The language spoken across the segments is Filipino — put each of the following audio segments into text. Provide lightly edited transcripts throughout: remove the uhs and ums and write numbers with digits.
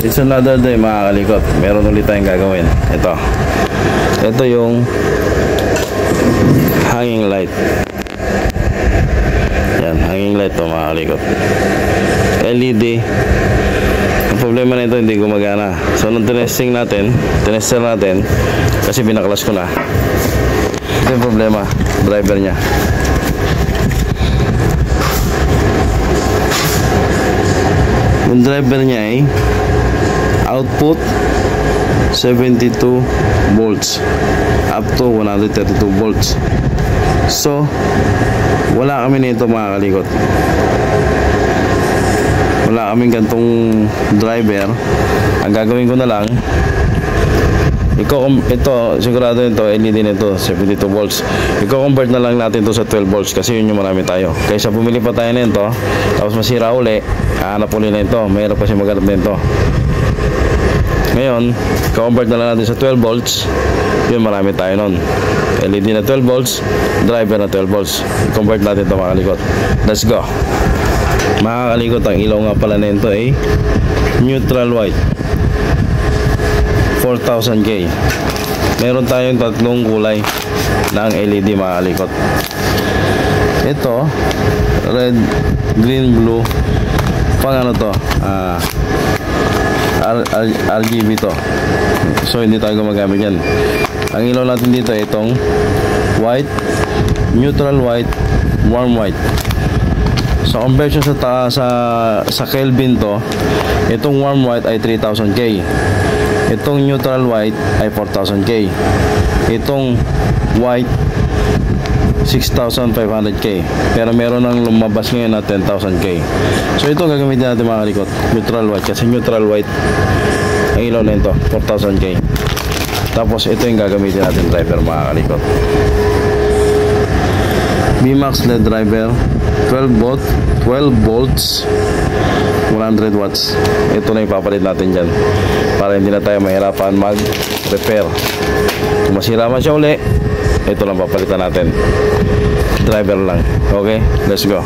It's another day mga kalikot. Meron ulit tayong gagawin. Ito yung hanging light. Yan, hanging light to mga kalikot. LED. Ang problema na ito, hindi gumagana. So nung tinester natin kasi binaklas ko na. Ito yung problema, driver nya. Yung driver nya ay output 72 volts up to 132 volts. So wala kami nito mga kalikot. Wala kaming gantong driver. Ang gagawin ko na lang, ito sigurado nito LED nito 72 volts. I-convert na lang natin to sa 12 volts kasi yun yung marami tayo. Kaysa bumili pa tayo nito tapos masira uli, hahanap uli na ito. Mahirap kasi maghanap nito. Ngayon, convert na lang natin sa 12 volts. Yun, marami tayo nun. LED na 12 volts, driver na 12 volts. I-convert natin ito mga kalikot. Let's go. Mga kalikot, ang ilaw nga pala nito ay neutral white 4000K. Meron tayong tatlong kulay ng LED mga kalikot. Ito red, green, blue, pang ano to, RGB to. So hindi tayo gumagamit yan. Ang ilaw natin dito ay itong white, neutral white, warm white. So conversion sa Kelvin to, itong warm white ay 3000K. Itong neutral white ay 4000K. Itong white 6,500K. Pero meron nang lumabas ngayon na 10,000K. So ito gagamitin natin mga kalikot, neutral white, kasi neutral white ang ilaw na ito 4,000K. Tapos ito yung gagamitin natin driver mga kalikot, BMAX LED driver 12 volts 100 watts. Ito na yung papalit natin dyan para hindi na tayo mahirapan mag-repair. Kung masira man siya uli, ito lang papalitan natin, driver lang. Okay, let's go.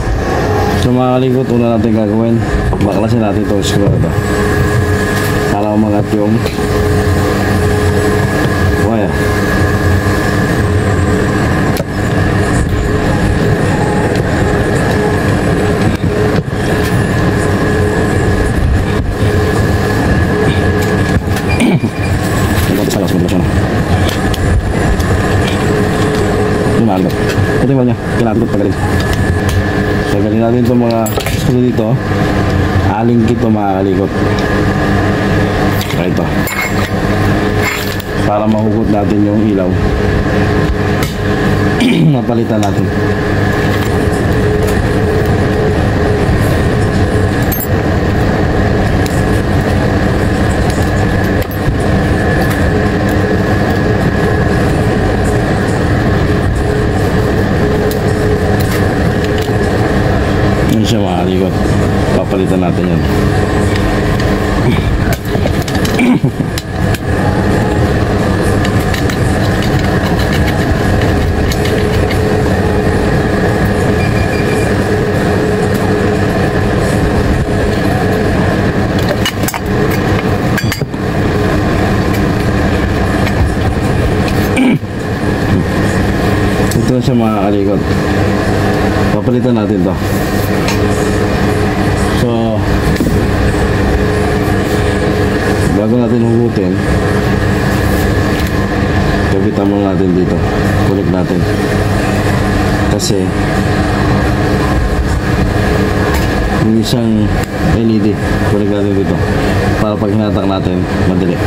So mga kalikot, una natin gagawin, baklasin natin itong screw ito para umangat yung wire. Ito yung wall nya, kailangan ito pagaling. So galing natin itong mga screw dito, aling kito mga kalikot. Ito para mahugot natin yung ilaw. Napalitan natin. Yan siya mga kalikot, papalitan natin yan. Ito na siya mga kalikot, papalitan natin to. So bago natin hugutin, kapitan muna natin dito, connect natin kasi yung isang LED connect natin dito para pag hinatak natin madali.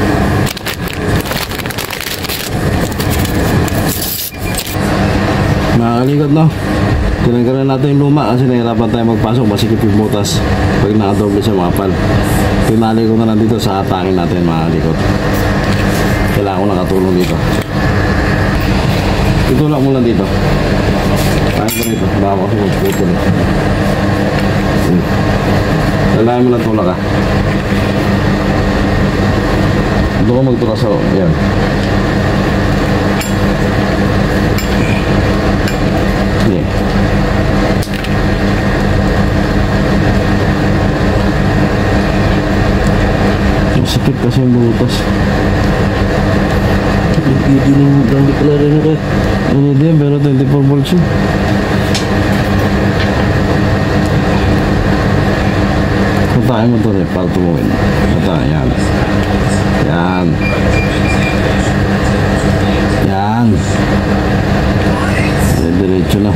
Mga kalikot, no, tinanggalan natin yung luma kasi nahirapan tayo magpasok, masikip yung butas pag nakadoble sa mga pal. Pinali ko na lang dito sa atakin natin mga kalikot. Kailangan ko nakatulong dito. Itulak mo lang dito. Kain ko dito, baka kasi magputol. Kailangan mo lang tulak ka. Ito ko magtulak sa yan. Yeah. kasi yung butas. Video ng hindi pala rin ako. Ini dia pero 24 volts yun. Kutahin mo ito rin para tumuhin. Kutahin, yan. Yan. Yan. Diretso na.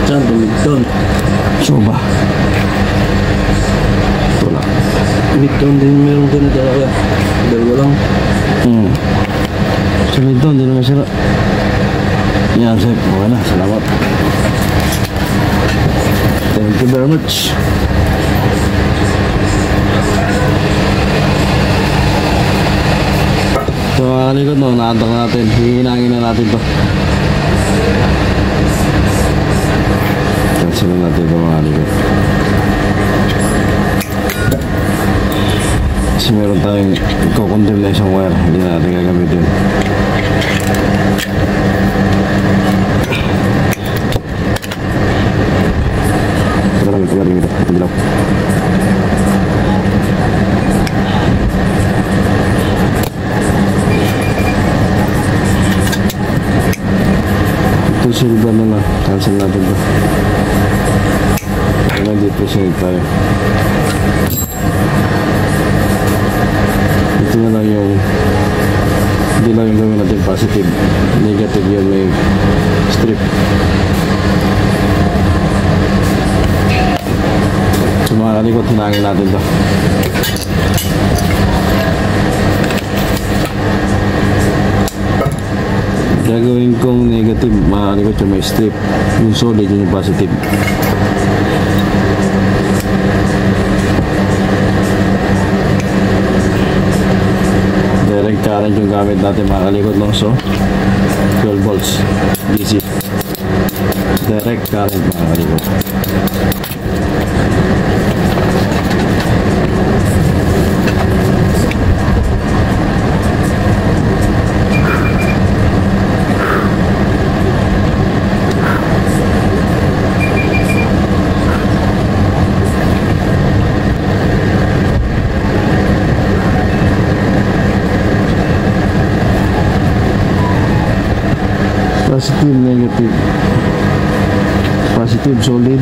Saan tumigton? Soba. Ito lang. Tumigton din meron ka na talaga. Dalawa lang. So ito, hindi naman sila. Yan, Sep. Okay na. Salamat. Thank you very much. So, likod no, naatak natin. Hihinangin na natin to. Cancel na natin ito mga likod. Kasi meron tayong iko-condemn na isang wire. Hindi na natin gagamitin. Tagalin ito. Ito bilaw. Ito silver na lang. Cancel natin ito. Kaya dito sinig tayo. Ito na lang yung hindi lang yung gawin natin positive. Negative yung may strip. So mga kalikot, hinangin natin ito. Gagawin kong negative, mga kalikot yung may strip. Yung solid yung positive. Direct current yung gamit natin mga kalikot, no? So 12 volts DC. Direct current mga kalikot. Positive, negative. Positive, solid.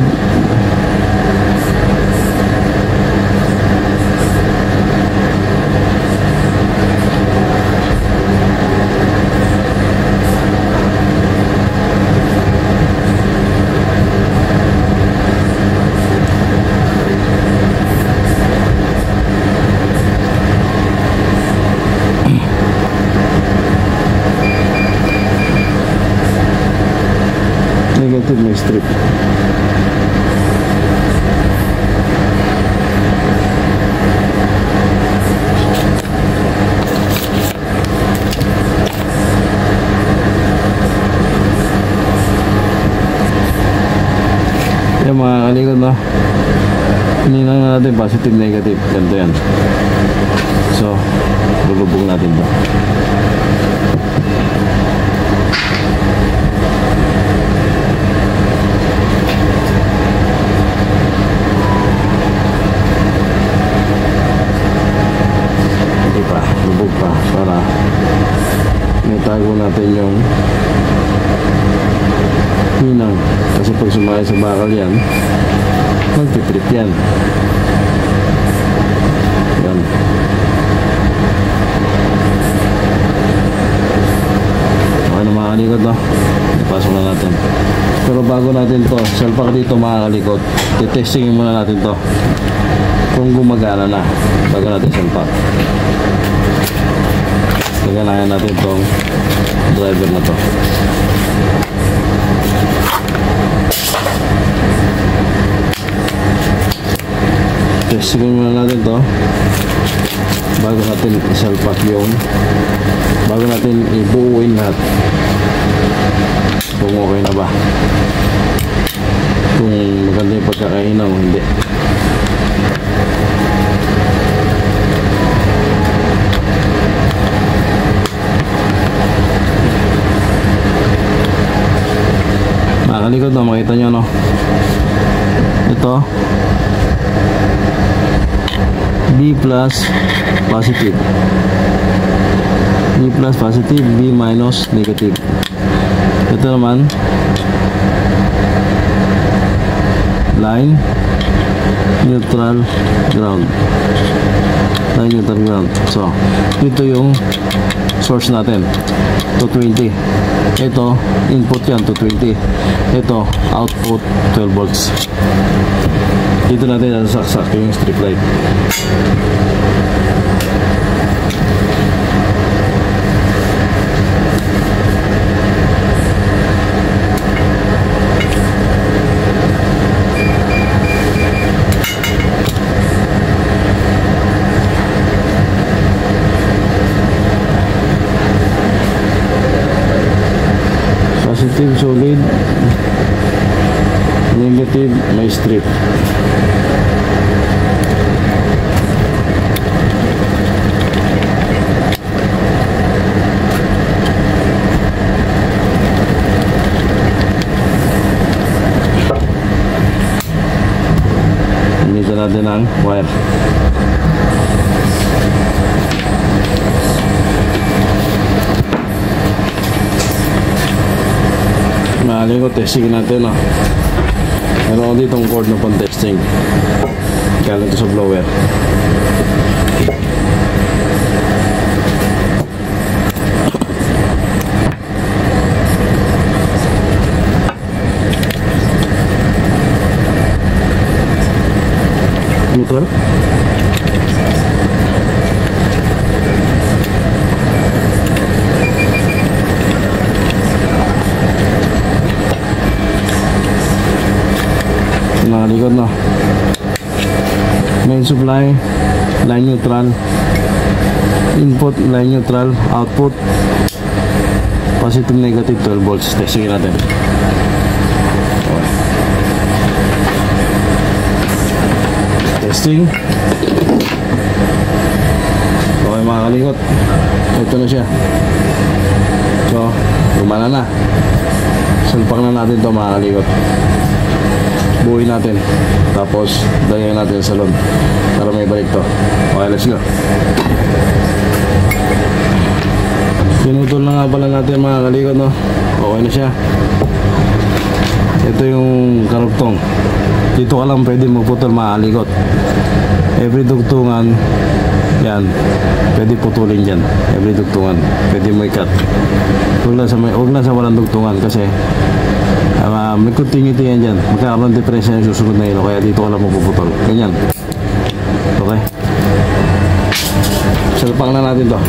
Negative, may strip. Yan mga kalikod, no? Hininang na natin positive, negative. Ganito yan. So, lulubog natin to. Lubog pa para may tago natin yung hinang, kasi pag sumaya sa bakal yan magpitrip yan. Yan. Okay na mga kalikot, no? Ipasok na natin. Pero bago natin to salpak dito mga kalikot, titestingin muna natin to kung gumagana na bago natin salpak. Gaganayan natin itong driver na to. Testingin muna natin to bago natin isalpak yung, bago natin ibuuin lahat kung okay na ba, kung maganda yung pagkakainaw o hindi. ito B plus positive, B plus positive, B minus negative. Ito naman line neutral ground, line neutral ground. So ito yung source natin, 220. Ito input yan, 220. Ito output, 12 volts. Dito natin nasaksak yung strip light. Positive solid, negative may strip. Dito natin ang wire. Maaari ko testing natin, no? Meron ko ditong cord na pang testing. Galing ito sa blower. Neutral. Nakalikod na. Main supply line neutral, input line neutral, output positive negative 12 volts. Testing natin. Okay. Testing. Okay mga kalikot, ito na siya. So gumana na. Sulpak na natin ito mga kalikot. Buuin natin, tapos lagyan natin sa salon para may balik to. Okay, let's go. Pinutol na nga pala natin mga kalikot, no? Okay na siya. Ito yung karugtong. Dito ka lang pwede magputol mga kalikot. Every dugtungan yan, pwede putulin dyan. Every dugtungan pwede mo i-cut. Huwag na sa walang dugtungan kasi may continuity yan dyan. Magkakaroon ng diferensya yung susunod na ilo. Kaya dito ka lang mapuputol. Ganyan. Okay. Salpang na natin to.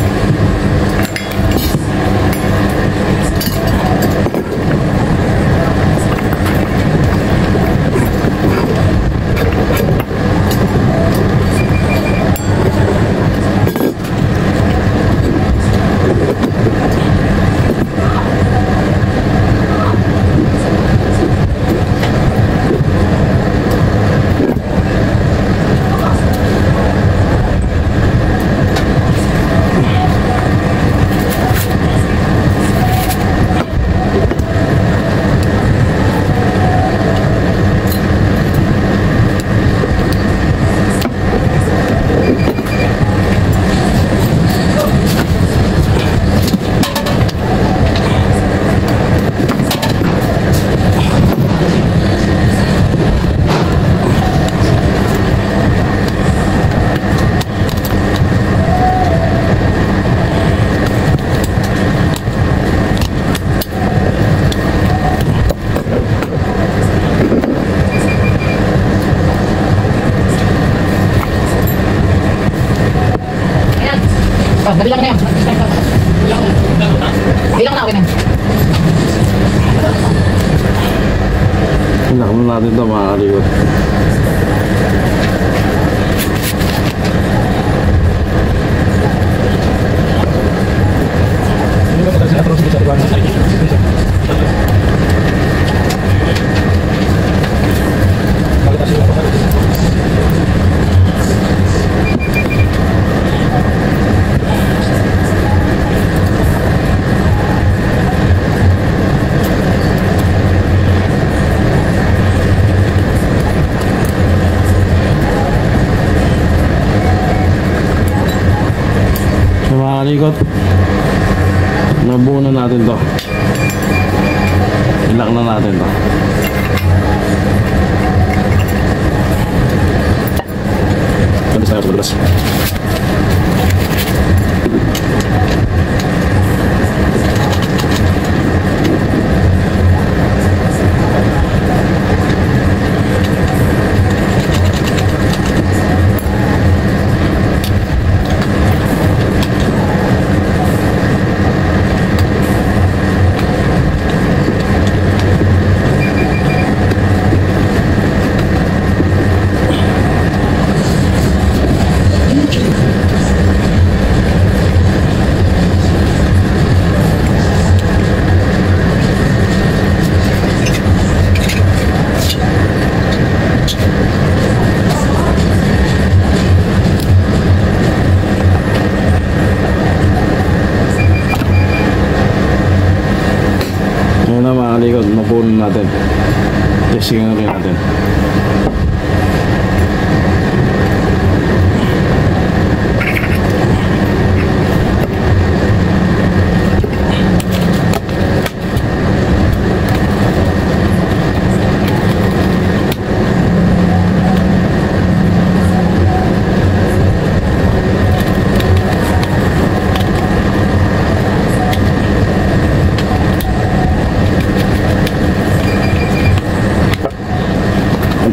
Bilang na yan. Bilang na, okay na. Pinakam natin ito mga kalikot. kalikot, nabuo na natin to. Ilak na natin to. Alis tayo sa labas. Ngayon na mga kalikot, mapuno natin. Testing na rin natin.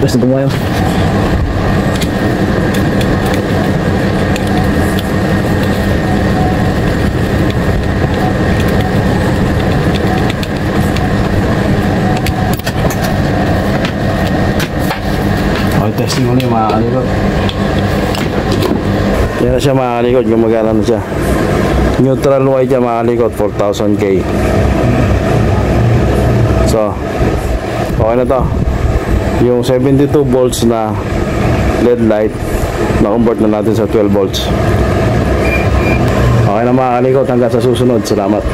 Terus na tumayo. Okay, testing ko na yung mga kalikot. Yan na siya mga kalikot, gumagana na siya. Neutral white siya mga kalikot, 4,000K. So, okay na to. Yung 72 volts na LED light na-convert na natin sa 12 volts. Okay na mga kalikot, hanggang sa susunod. Salamat.